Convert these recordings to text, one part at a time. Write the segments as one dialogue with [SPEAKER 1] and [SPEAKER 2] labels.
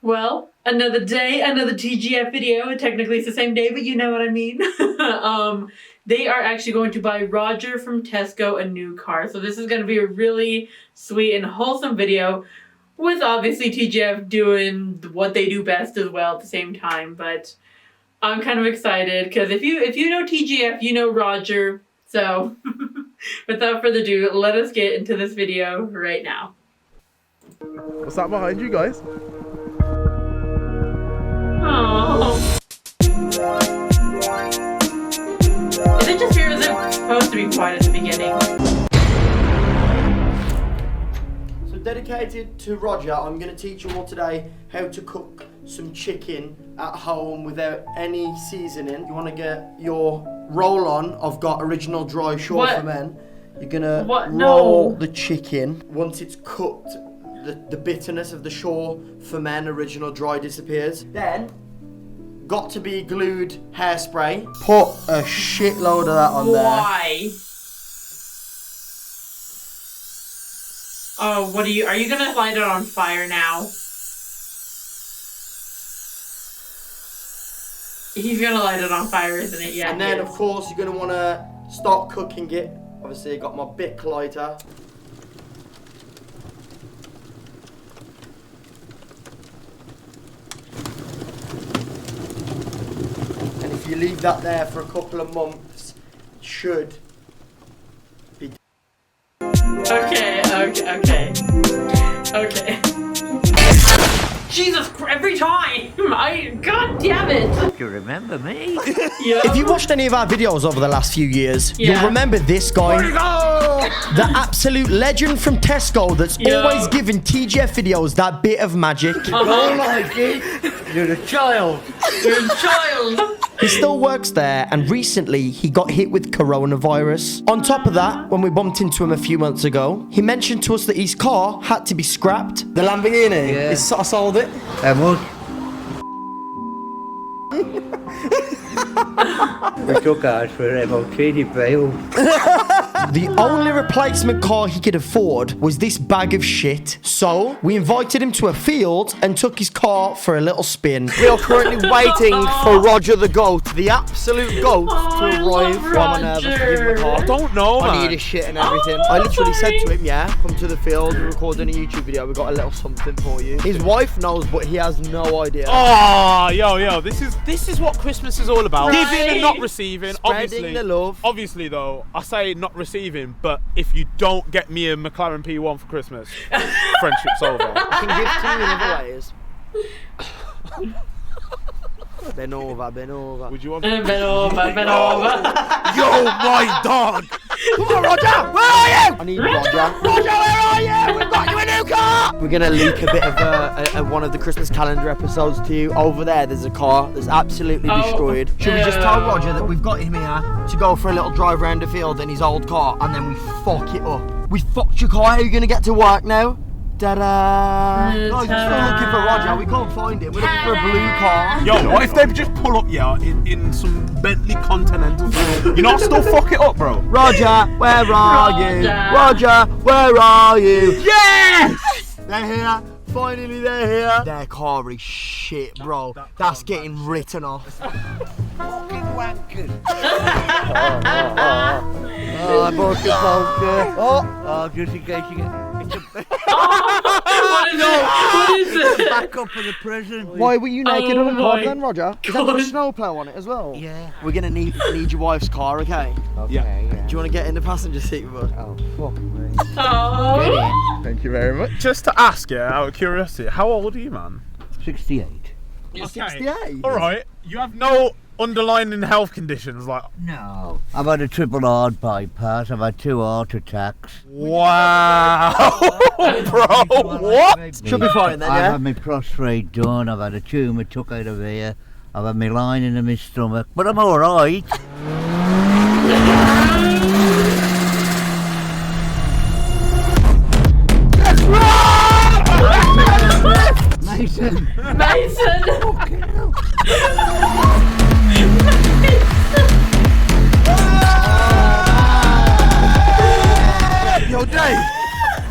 [SPEAKER 1] Well, another day, another TGF video. Technically it's the same day, but you know what I mean. They are actually going to buy Roger from Tesco a new car. So this is going to be a really sweet and wholesome video with obviously TGF doing what they do best as well at the same time. But I'm kind of excited because if you know TGF, you know Roger. So without further ado, let us get into this video right now.
[SPEAKER 2] What's that behind you guys?
[SPEAKER 1] Oh. Is it just here? Is it supposed to be quiet at the beginning?
[SPEAKER 3] So dedicated to Roger, I'm going to teach you all today how to cook some chicken at home without any seasoning. You want to get your roll on. I've got original dry shore for men. You're going to roll the chicken. Once it's cooked, the bitterness of the shore for men original dry disappears. Then got to be glued hairspray. Put a shitload of that on there.
[SPEAKER 1] Why? Oh, are you gonna light it on fire now? He's gonna light it on fire, isn't it? Yeah.
[SPEAKER 3] And then of course you're gonna wanna start cooking it. Obviously I got my Bic lighter. And if you leave that there for a couple of months, it should be.
[SPEAKER 1] Okay. Jesus Christ, every time! God damn it!
[SPEAKER 4] You remember me?
[SPEAKER 1] Yeah.
[SPEAKER 3] If you watched any of our videos over the last few years, you'll remember this guy. The absolute legend from Tesco that's always giving TGF videos that bit of magic.
[SPEAKER 4] Don't like it. You're a child.
[SPEAKER 1] You're a child!
[SPEAKER 3] He still works there, and recently he got hit with coronavirus. On top of that, when we bumped into him a few months ago, he mentioned to us that his car had to be scrapped. The Lamborghini?
[SPEAKER 4] Yeah.
[SPEAKER 3] I sold it.
[SPEAKER 4] How much? We took ours for MOT failed.
[SPEAKER 3] The only replacement car he could afford was this bag of shit. So, we invited him to a field and took his car for a little spin. We are currently waiting for Roger the goat, the absolute goat, to arrive. Why am I nervous to give him a car?
[SPEAKER 2] I don't know, man.
[SPEAKER 3] I need his shit and everything. I literally said to him, yeah, come to the field, we're recording a YouTube video, we got a little something for you. His wife knows, but he has no idea.
[SPEAKER 2] Oh, yo, this is what Christmas is all about.
[SPEAKER 1] Right.
[SPEAKER 2] Giving and not receiving.
[SPEAKER 3] Spreading the love.
[SPEAKER 2] Obviously, though, I say not receiving, but if you don't get me a McLaren P1 for Christmas, friendship's over.
[SPEAKER 3] I can give to you in other ways. Been over.
[SPEAKER 2] Would you want?
[SPEAKER 1] Been over.
[SPEAKER 2] Yo, my dog!
[SPEAKER 3] Come on, Roger! Where are you? I need Roger. Roger, where are you? We've got you a new car! We're gonna leak a bit of one of the Christmas calendar episodes to you. Over there's a car that's absolutely destroyed. Should we just tell Roger that we've got him here to go for a little drive around the field in his old car, and then we fuck it up? We fucked your car. How are you gonna get to work now? Ta-da! Guys, we're still looking for Roger. We can't find him. We're looking for a blue car.
[SPEAKER 2] Yo, what if they just pull up, in some Bentley Continental? You know, still fuck it up, bro.
[SPEAKER 3] Roger, where are you? Roger, where are you? Yes! They're here. Finally, they're here. Their car is shit, bro. That's getting written off.
[SPEAKER 4] Fucking wankers.
[SPEAKER 3] Oh, bullshit,
[SPEAKER 4] Oh, just in case you get...
[SPEAKER 1] What is it?
[SPEAKER 4] Back up for the prison.
[SPEAKER 3] Why were you naked on a car
[SPEAKER 1] my
[SPEAKER 3] then, Roger? Is that got a snowplow on it as well?
[SPEAKER 4] Yeah.
[SPEAKER 3] We're gonna need your wife's car, okay?
[SPEAKER 2] Yeah.
[SPEAKER 3] Do you want to get in the passenger seat with us?
[SPEAKER 4] Oh, fuck me.
[SPEAKER 1] Oh.
[SPEAKER 2] Thank you very much. Just to ask you, out of curiosity, how old are you, man?
[SPEAKER 4] 68.
[SPEAKER 3] You're 68.
[SPEAKER 2] All right. You have no underlying health conditions, like.
[SPEAKER 4] No. I've had a triple heart bypass. I've had 2 heart attacks.
[SPEAKER 2] Wow, bro. What?
[SPEAKER 3] Should be fine then,
[SPEAKER 4] I've
[SPEAKER 3] yeah?
[SPEAKER 4] had my prostate done. I've had a tumour took out of here. I've had my lining in my stomach. But I'm all right. Mason!
[SPEAKER 2] Yo, Dave,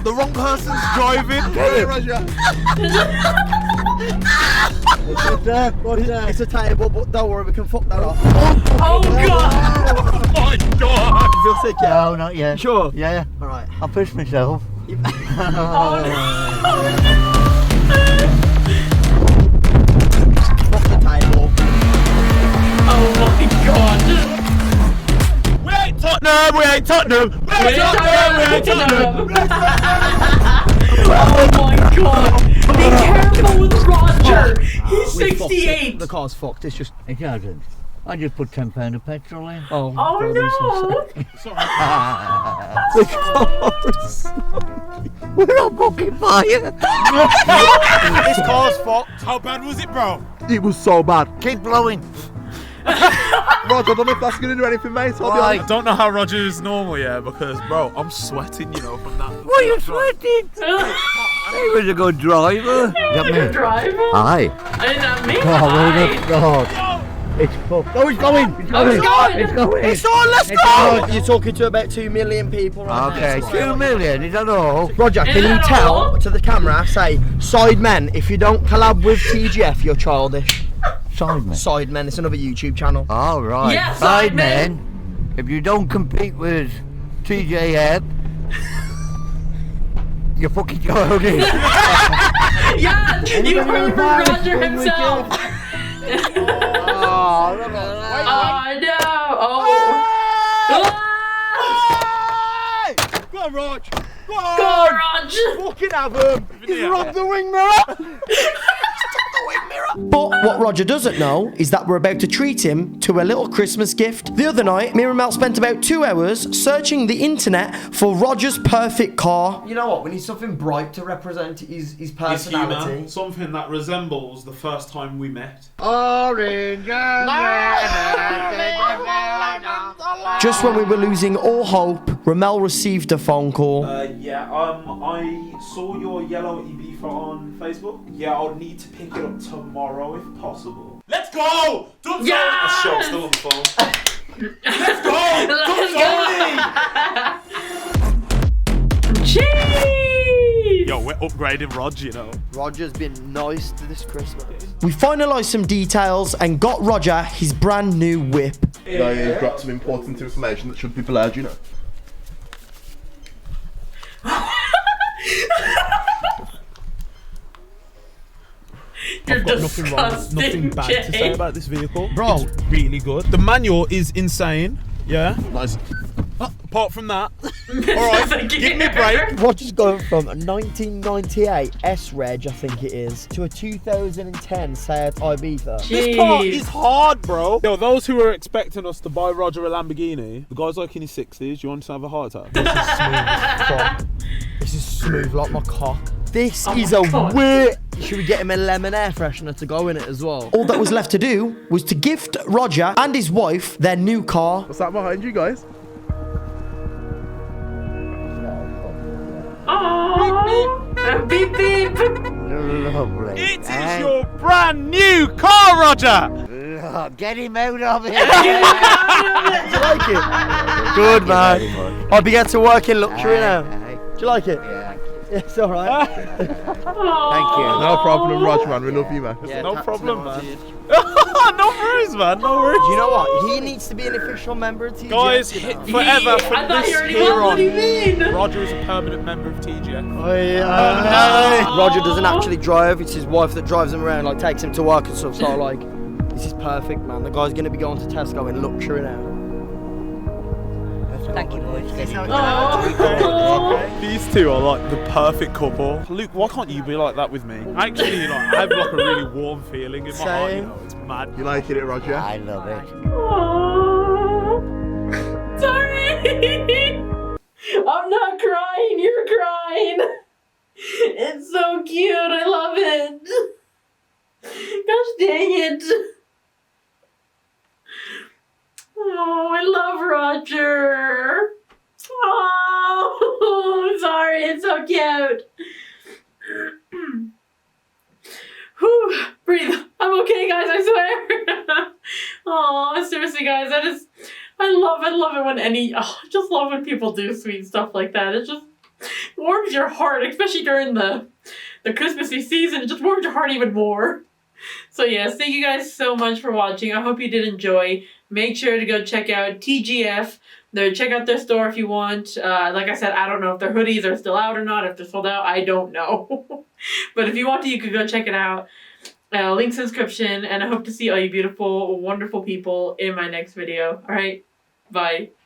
[SPEAKER 2] the wrong person's driving. Get it, Roger.
[SPEAKER 4] that? What's that?
[SPEAKER 3] It's a table, but don't worry, we can fuck that off.
[SPEAKER 1] Oh god!
[SPEAKER 2] Oh my god!
[SPEAKER 3] You feel sick, yeah?
[SPEAKER 4] No, not yet.
[SPEAKER 3] Sure?
[SPEAKER 4] Yeah.
[SPEAKER 3] Alright.
[SPEAKER 4] I'll push myself.
[SPEAKER 1] Oh no!
[SPEAKER 3] Fuck the table.
[SPEAKER 1] Oh my god!
[SPEAKER 2] We ain't Tottenham! We ain't Tottenham! We ain't Tottenham! We ain't Tottenham!
[SPEAKER 1] Oh my god! Be careful with Roger! He's
[SPEAKER 3] We fucked it.
[SPEAKER 1] 68!
[SPEAKER 3] The car's fucked, it's just...
[SPEAKER 4] It hasn't. I just put £10 of petrol in.
[SPEAKER 3] Oh,
[SPEAKER 1] Oh no!
[SPEAKER 4] We're on fucking fire.
[SPEAKER 3] This car's fucked.
[SPEAKER 2] How bad was it, bro?
[SPEAKER 5] It was so bad.
[SPEAKER 4] Keep blowing.
[SPEAKER 5] Rod, I don't know if that's going to do anything, mate. I'll be
[SPEAKER 4] Why?
[SPEAKER 5] honest.
[SPEAKER 2] I don't know how Roger is normal, yeah, because, bro, I'm sweating, you know, from that.
[SPEAKER 4] Why are you sweating? He was a good driver.
[SPEAKER 1] You're a good driver?
[SPEAKER 4] Aye.
[SPEAKER 1] And not me.
[SPEAKER 4] Oh, well,
[SPEAKER 1] Hi.
[SPEAKER 4] God. It's fucked. Oh, it's going. It's
[SPEAKER 1] Oh, it's going.
[SPEAKER 4] It's going.
[SPEAKER 3] It's on, let's
[SPEAKER 4] It's
[SPEAKER 3] go!
[SPEAKER 4] on.
[SPEAKER 3] You're talking to about 2 million people right
[SPEAKER 4] Okay,
[SPEAKER 3] now.
[SPEAKER 4] 2 million, is that all?
[SPEAKER 3] Roger,
[SPEAKER 1] Is
[SPEAKER 3] can you
[SPEAKER 1] that
[SPEAKER 3] tell
[SPEAKER 1] all?
[SPEAKER 3] to the camera, say, side men, if you don't collab with TGF, you're childish.
[SPEAKER 4] Sidemen.
[SPEAKER 3] Side men, it's another YouTube channel.
[SPEAKER 4] All right.
[SPEAKER 1] Yeah, Sidemen.
[SPEAKER 4] Sidemen. If you don't compete with TGF, you're fucking childish.
[SPEAKER 1] Yeah! You heard from Roger himself!
[SPEAKER 4] Oh, look at that.
[SPEAKER 1] Oh no! Oh!
[SPEAKER 3] Go on, Rog. Go on.
[SPEAKER 1] Go, Roger!
[SPEAKER 3] Fucking have him. He's robbed the wing mirror. But what Roger doesn't know is that we're about to treat him to a little Christmas gift. The other night, me and Mel spent about 2 hours searching the internet for Roger's perfect car. You know what? We need something bright to represent his
[SPEAKER 2] His
[SPEAKER 3] personality.
[SPEAKER 2] humour, something that resembles the first time we met.
[SPEAKER 4] Orange and
[SPEAKER 3] Just when we were losing all hope, Ramel received a phone call.
[SPEAKER 2] I saw your yellow Ibiza on Facebook. Yeah, I'll need to pick it up tomorrow if possible. Let's go! Done
[SPEAKER 1] Yes!
[SPEAKER 2] Still on the phone. Let's go!
[SPEAKER 1] Let's go! Cheese!
[SPEAKER 2] Yo, we're upgrading Rog, you know.
[SPEAKER 3] Roger's been nice to this Christmas. We finalised some details and got Roger his brand new whip.
[SPEAKER 5] No, you've got some important information that should be blurred, you know.
[SPEAKER 1] You're
[SPEAKER 2] I've got nothing wrong,
[SPEAKER 1] disgusting,
[SPEAKER 2] nothing bad to say
[SPEAKER 1] Jay.
[SPEAKER 2] about this vehicle.
[SPEAKER 3] Bro.
[SPEAKER 2] It's really good. The manual is insane, yeah?
[SPEAKER 5] Nice.
[SPEAKER 2] Apart from that, alright, give me a break.
[SPEAKER 3] Roger's going from a 1998 S-Reg, I think it is, to a 2010 Seat Ibiza.
[SPEAKER 2] This car
[SPEAKER 1] Jeez.
[SPEAKER 2] is hard, bro. Yo, those who are expecting us to buy Roger a Lamborghini, the guy's like in his 60s, you want to have a heart attack?
[SPEAKER 3] This is smooth like my cock. This
[SPEAKER 1] Oh
[SPEAKER 3] is
[SPEAKER 1] my
[SPEAKER 3] a
[SPEAKER 1] God.
[SPEAKER 3] weird... Should we get him a lemon air freshener to go in it as well? All that was left to do was to gift Roger and his wife their new car.
[SPEAKER 5] What's that behind you guys?
[SPEAKER 1] Oh, beep beep.
[SPEAKER 4] Lovely.
[SPEAKER 2] It is your brand new car, Roger!
[SPEAKER 4] Get him out of here.
[SPEAKER 3] Do you like it? Good, man. I began to work in luxury now. Do you like it?
[SPEAKER 4] Yeah.
[SPEAKER 3] It's alright.
[SPEAKER 4] Thank you.
[SPEAKER 5] No problem, Roger, man. We love you, man.
[SPEAKER 3] Yeah,
[SPEAKER 2] No
[SPEAKER 3] tax
[SPEAKER 2] problem,
[SPEAKER 3] number.
[SPEAKER 2] man. No worries, man, no worries.
[SPEAKER 3] You know what? He needs to be an official member of TGF.
[SPEAKER 2] Guys,
[SPEAKER 3] you know?
[SPEAKER 2] forever
[SPEAKER 1] I
[SPEAKER 2] from
[SPEAKER 1] thought
[SPEAKER 2] this
[SPEAKER 1] you already
[SPEAKER 2] here
[SPEAKER 1] was. What do you
[SPEAKER 2] on,
[SPEAKER 1] mean?
[SPEAKER 2] Roger is a permanent member of TGF.
[SPEAKER 3] Roger doesn't actually drive, it's his wife that drives him around, like takes him to work and stuff, so like, this is perfect, man. The guy's gonna be going to Tesco in luxury now.
[SPEAKER 4] Thank you, boys.
[SPEAKER 1] Oh.
[SPEAKER 2] These two are like the perfect couple. Luke, why can't you be like that with me? Actually, like, I have like a really warm feeling in my heart, you
[SPEAKER 3] Same.
[SPEAKER 2] know, it's mad.
[SPEAKER 5] You like it, Roger?
[SPEAKER 4] I love it.
[SPEAKER 1] Oh. Sorry. I'm not crying. You're crying. It's so cute. I love it. Gosh dang it. Oh, I love Roger. Oh, I'm sorry. It's so cute. Whew, breathe. I'm okay, guys. I swear. Oh, seriously, guys. I love it when I just love when people do sweet stuff like that. It just warms your heart, especially during the Christmassy season. It just warms your heart even more. So yes, thank you guys so much for watching. I hope you did enjoy. Make sure to go check out TGF. Check out their store if you want. Like I said, I don't know if their hoodies are still out or not. If they're sold out, I don't know. But if you want to, you could go check it out. Links in the description. And I hope to see all you beautiful, wonderful people in my next video. Alright, bye.